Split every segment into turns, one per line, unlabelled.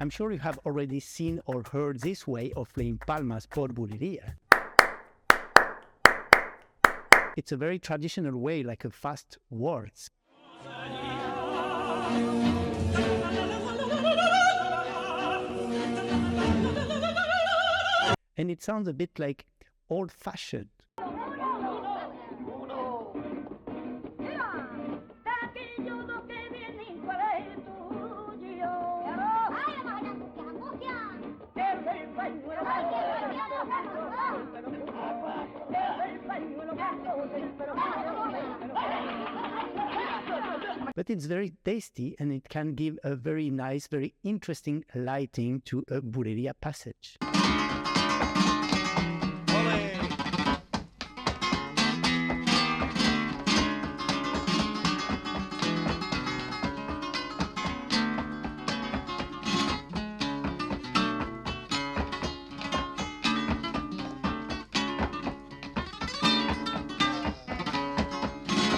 I'm sure you have already seen or heard this way of playing palmas por bulería. It's a very traditional way, like a fast waltz. And it sounds a bit like old-fashioned. But it's very tasty and it can give a very nice, very interesting lighting to a bulería passage.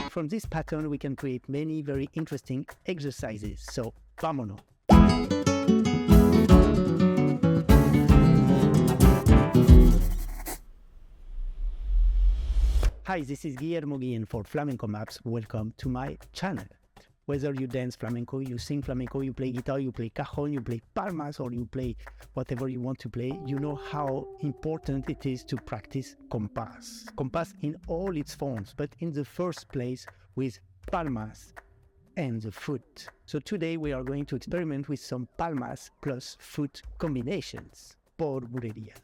From this pattern, we can create many very interesting exercises. So, vámonos! Hi, this is Guillermo Guillen for FlamencoMAPS. Welcome to my channel. Whether you dance flamenco, you sing flamenco, you play guitar, you play cajon, you play palmas, or you play whatever you want to play, you know how important it is to practice compás. Compás in all its forms, but in the first place with palmas and the foot. So today we are going to experiment with some palmas plus foot combinations por bulería.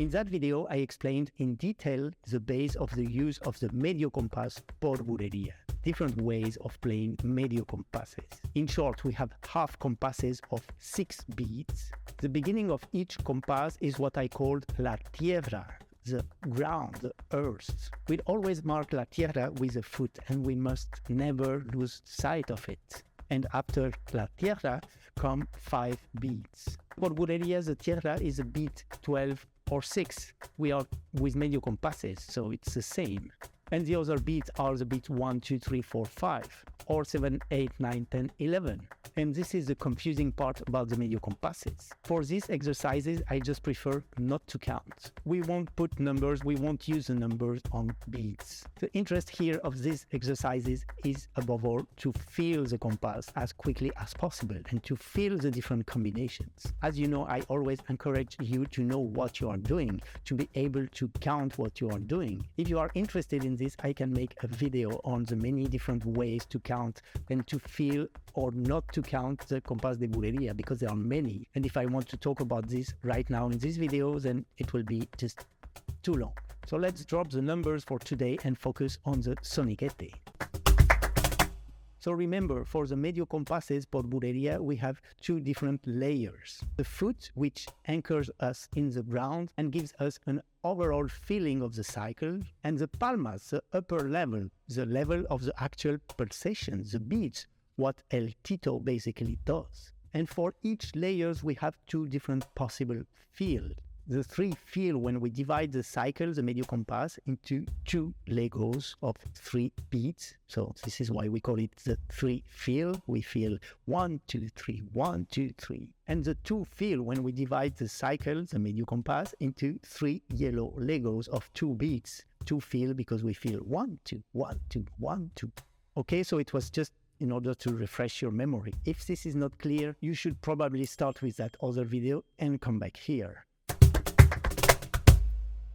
In that video, I explained in detail the base of the use of the medio compás por bulería. Different ways of playing medio compasses. In short, we have half compasses of 6 beats. The beginning of each compass is what I called la tierra, the ground, the earth. We'll always mark la tierra with a foot and we must never lose sight of it. And after la tierra come 5 beats. For bulería, the tierra is a beat 12 or 6. We are with medio compasses, so it's the same. And the other beats are the beats 1, 2, 3, 4, 5, or 7, 8, 9, 10, 11. And this is the confusing part about the medio compasses. For these exercises, I just prefer not to count. We won't put numbers, we won't use the numbers on beats. The interest here of these exercises is, above all, to feel the compass as quickly as possible and to feel the different combinations. As you know, I always encourage you to know what you are doing, to be able to count what you are doing. If you are interested in this, I can make a video on the many different ways to count and to feel or not to count the compás de bulería, because there are many. And if I want to talk about this right now in this video, then it will be just too long. So let's drop the numbers for today and focus on the soniquete. So remember, for the medio compasses por bulería, we have 2 different layers. The foot, which anchors us in the ground and gives us an overall feeling of the cycle, and the palmas, the upper level, the level of the actual pulsation, the beats, what El Tito basically does. And for each layers, we have 2 different possible feels. The 3 feel when we divide the cycle, the medio compás, into 2 Legos of 3 beats. So this is why we call it the 3 feel. We feel 1, 2, 3, 1, 2, 3. And the 2 feel when we divide the cycle, the medio compás, into 3 yellow Legos of 2 beats. 2 feel because we feel 1, 2, 1, 2, 1, 2. Okay, so it was just in order to refresh your memory. If this is not clear, you should probably start with that other video and come back here.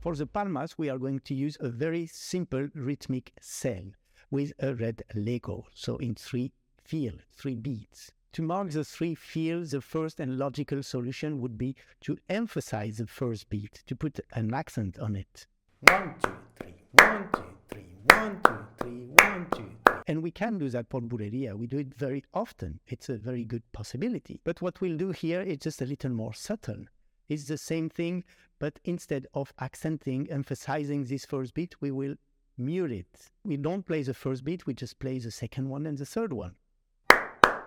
For the palmas, we are going to use a very simple rhythmic cell with a red Lego, so in 3 feel, 3 beats. To mark the 3 feels, the first and logical solution would be to emphasize the first beat, to put an accent on it. 1, 2, 3, 1, 2, 3, 1, 2, 3, 1, 2, 3. And we can do that for bulería. We do it very often. It's a very good possibility. But what we'll do here is just a little more subtle. It's the same thing, but instead of accenting, emphasizing this first beat, we will mute it. We don't play the first beat, we just play the second one and the third one.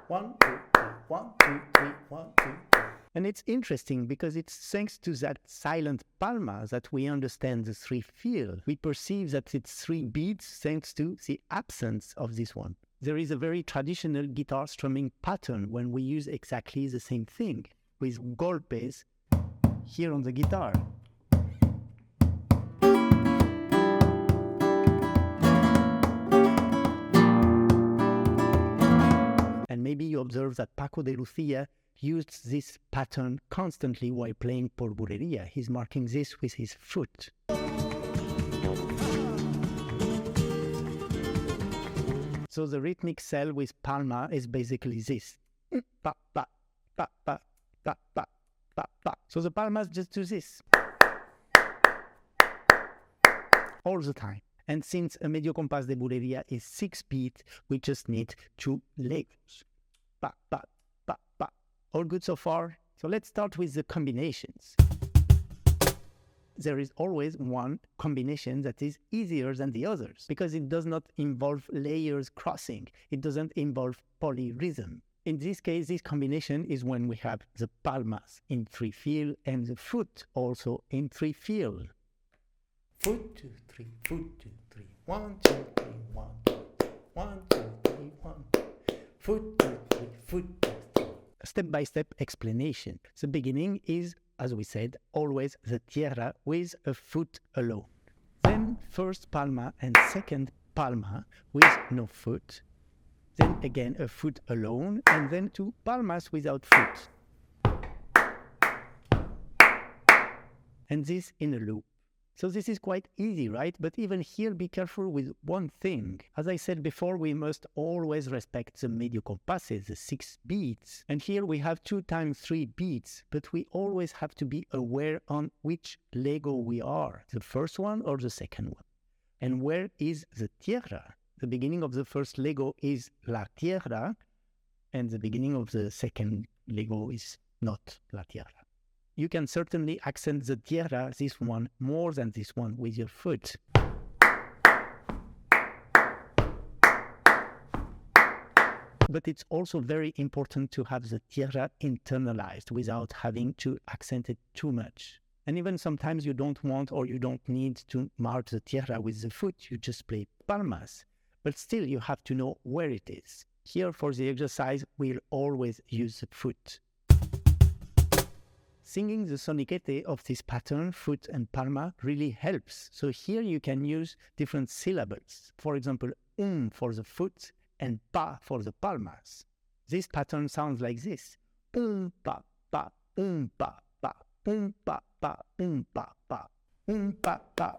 1, 2, 3, 1, 2, 3, 1, 2, 3. And it's interesting because it's thanks to that silent palma that we understand the 3 feel. We perceive that it's 3 beats thanks to the absence of this one. There is a very traditional guitar strumming pattern when we use exactly the same thing with golpes here on the guitar. And maybe you observe that Paco de Lucia used this pattern constantly while playing por Bulería. He's marking this with his foot. So the rhythmic cell with palma is basically this. Pa, pa, pa, pa, pa, pa, pa, pa. So the palmas just do this all the time. And since a medio compás de Bulería is 6 beats, we just need 2 legos. Pa, pa, pa, pa. All good so far? So let's start with the combinations. There is always one combination that is easier than the others because it does not involve layers crossing. It doesn't involve polyrhythm. In this case, this combination is when we have the palmas in 3/4 and the foot also in 3/4. Foot, 2, 3, foot, 2, 3, 1, 2, 3, 1, 2, 3, 1, 2, 3, 1. Foot, 2, 3, foot, 2, 3. Step-by-step explanation. The beginning is, as we said, always the tierra with a foot alone. Then first palma and second palma with no foot. Then again a foot alone, and then 2 palmas without foot. And this in a loop. So this is quite easy, right? But even here, be careful with one thing. As I said before, we must always respect the medio compasses, the 6 beats. And here we have 2 times 3 beats, but we always have to be aware on which lego we are, the first one or the second one. And where is the tierra? The beginning of the first lego is la tierra, and the beginning of the second lego is not la tierra. You can certainly accent the tierra, this one, more than this one with your foot. But it's also very important to have the tierra internalized without having to accent it too much. And even sometimes you don't want or you don't need to mark the tierra with the foot, you just play palmas. But still you have to know where it is. Here for the exercise, we'll always use the foot. Singing the soniquete of this pattern, foot and palma, really helps. So here you can use different syllables. For example, for the foot and pa for the palmas. This pattern sounds like this. Pa, pa, pa, pa, pa, pa, pa, pa, pa, pa, pa, pa.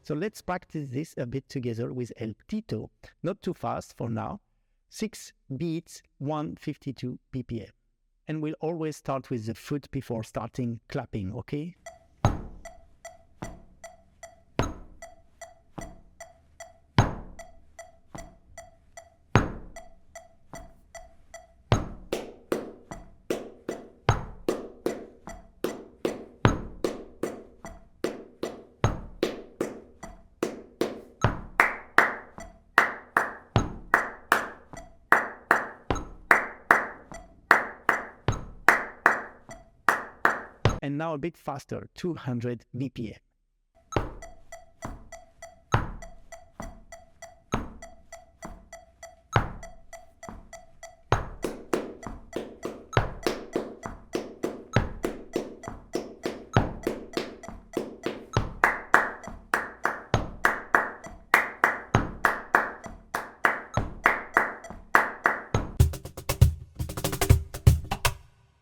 So let's practice this a bit together with El Tito. Not too fast for now. 6 beats, 152 BPM. And we'll always start with the foot before starting clapping, okay? And now a bit faster, 200 BPM.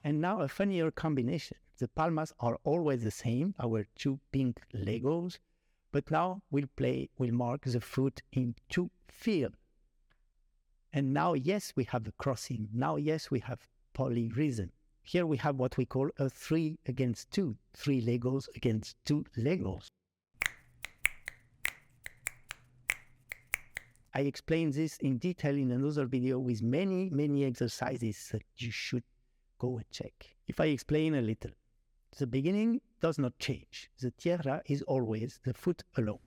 And now a funnier combination. The palmas are always the same, our 2 pink legos, but now we'll mark the foot in 2/4. And now, yes, we have the crossing. Now, yes, we have polyrhythm. Here we have what we call a 3 against 2, 3 legos against 2 legos. I explained this in detail in another video with many exercises that you should go and check. If I explain a little, the beginning does not change. The tierra is always the foot alone.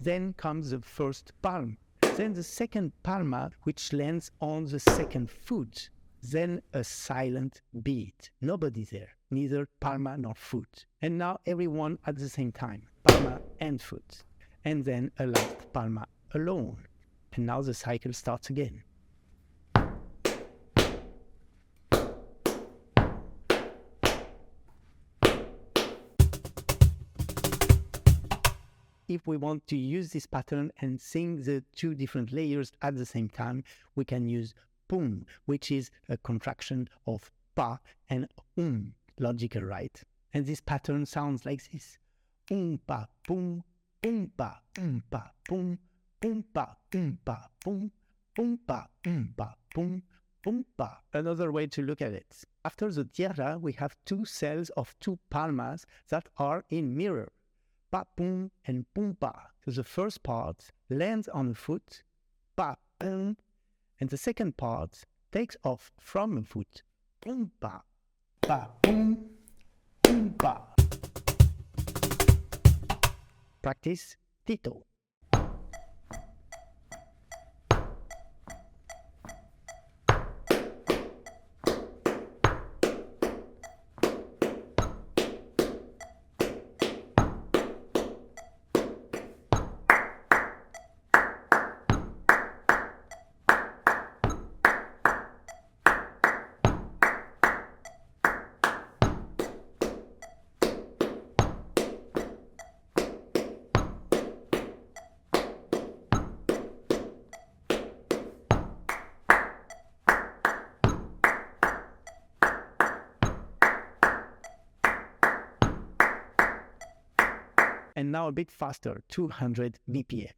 Then comes the first palm. Then the second palma, which lands on the second foot. Then a silent beat. Nobody there, neither palma nor foot. And now everyone at the same time, palma and foot. and then a last palma alone. And now the cycle starts again. If we want to use this pattern and sing the two different layers at the same time, we can use pum, which is a contraction of pa and logical, right? And this pattern sounds like this. Pa, pum, pa, pa, pum, pa, pa, pum, pa, pa. Another way to look at it. After the tierra, we have two cells of two palmas that are in mirror. Pa, pum, and pum, pa. So the first part lands on a foot, pa, pum, and the second part takes off from a foot, pum, pa, pum, pa. Practice Tito. And now a bit faster, 200 BPM.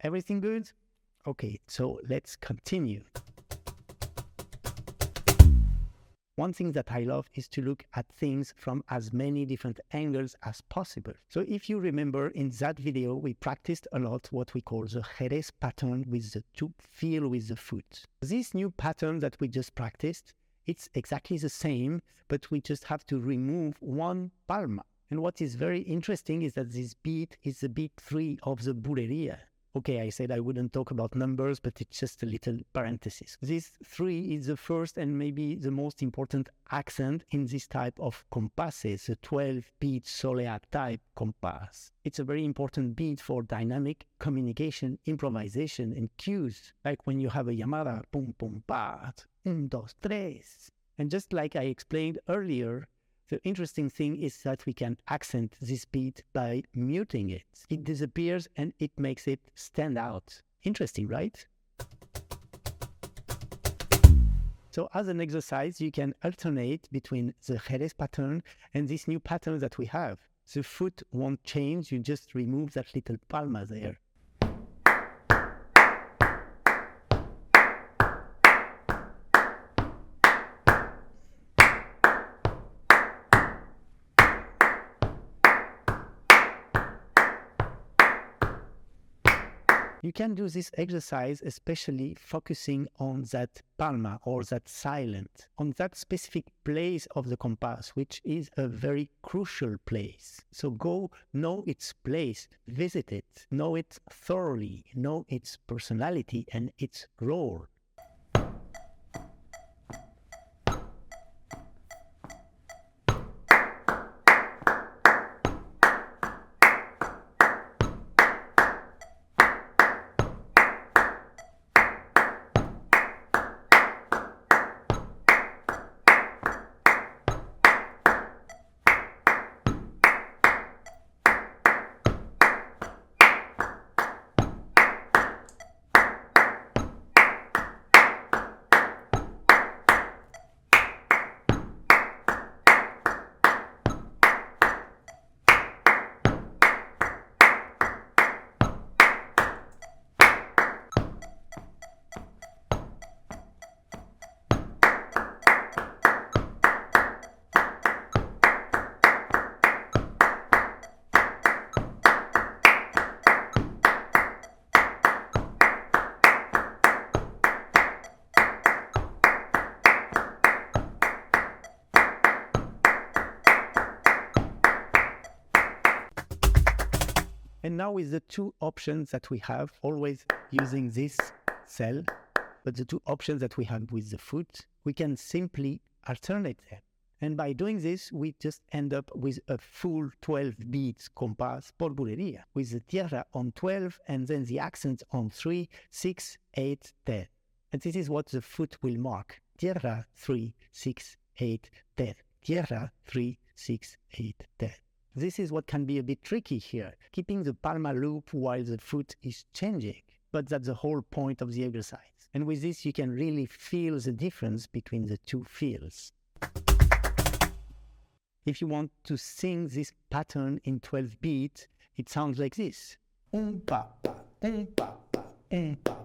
Everything good? Okay, so let's continue. One thing that I love is to look at things from as many different angles as possible. So if you remember in that video, we practiced a lot what we call the Jerez pattern with the two feel with the foot. This new pattern that we just practiced, it's exactly the same, but we just have to remove one palma. And what is very interesting is that this beat is the beat 3 of the BULERÍA. Okay, I said I wouldn't talk about numbers, but it's just a little parenthesis. This 3 is the first and maybe the most important accent in this type of compasses, the 12-beat solea type compass. It's a very important beat for dynamic communication, improvisation, and cues, like when you have a llamada, pum pum pat, un, dos, tres. And just like I explained earlier, the interesting thing is that we can accent this beat by muting it. It disappears and it makes it stand out. Interesting, right? So as an exercise, you can alternate between the Jerez pattern and this new pattern that we have. The foot won't change, you just remove that little palma there. You can do this exercise especially focusing on that palma or that silent, on that specific place of the compass, which is a very crucial place. So go know its place, visit it, know it thoroughly, know its personality and its role. And now with the two options that we have, always using this cell, but the two options that we have with the foot, we can simply alternate them. And by doing this, we just end up with a full 12 beats Compás por bulería, with the tierra on 12 and then the accents on 3, 6, 8, 10. And this is what the foot will mark. Tierra, 3, 6, 8, 10. Tierra, 3, 6, 8, 10. This is what can be a bit tricky here, keeping the palma loop while the foot is changing. But that's the whole point of the exercise. And with this, you can really feel the difference between the two feels. If you want to sing this pattern in 12 beats, it sounds like this. Pa, pa, pa, pa, pa,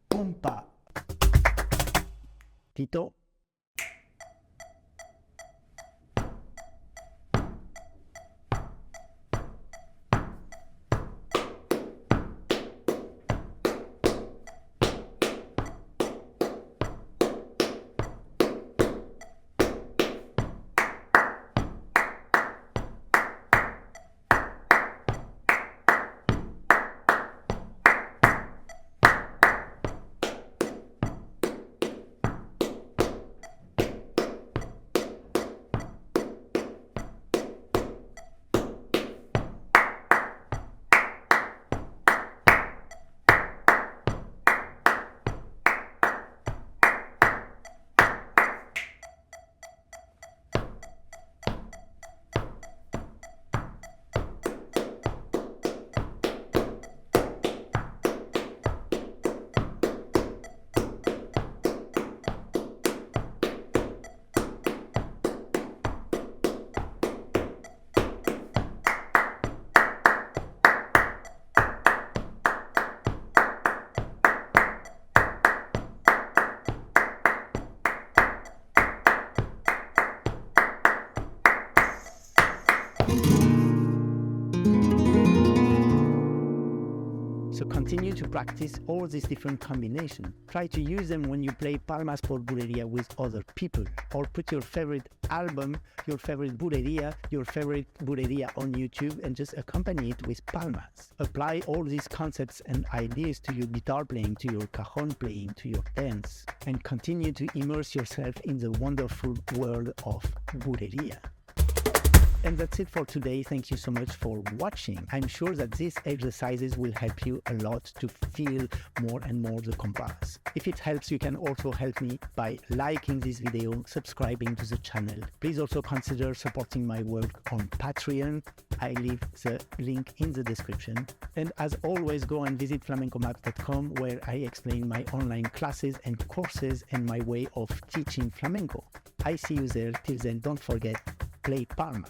pa, pa. Tito. So continue to practice all these different combinations. Try to use them when you play Palmas por bulería with other people, or put your favorite album, your favorite bulería on YouTube and just accompany it with palmas. Apply all these concepts and ideas to your guitar playing, to your cajon playing, to your dance, and continue to immerse yourself in the wonderful world of bulería. And that's it for today. Thank you so much for watching. I'm sure that these exercises will help you a lot to feel more and more the Compás. If it helps, you can also help me by liking this video, subscribing to the channel. Please also consider supporting my work on Patreon. I leave the link in the description. And as always, go and visit flamencomaps.com, where I explain my online classes and courses and my way of teaching flamenco. I see you there. Till then, don't forget, play Palmas.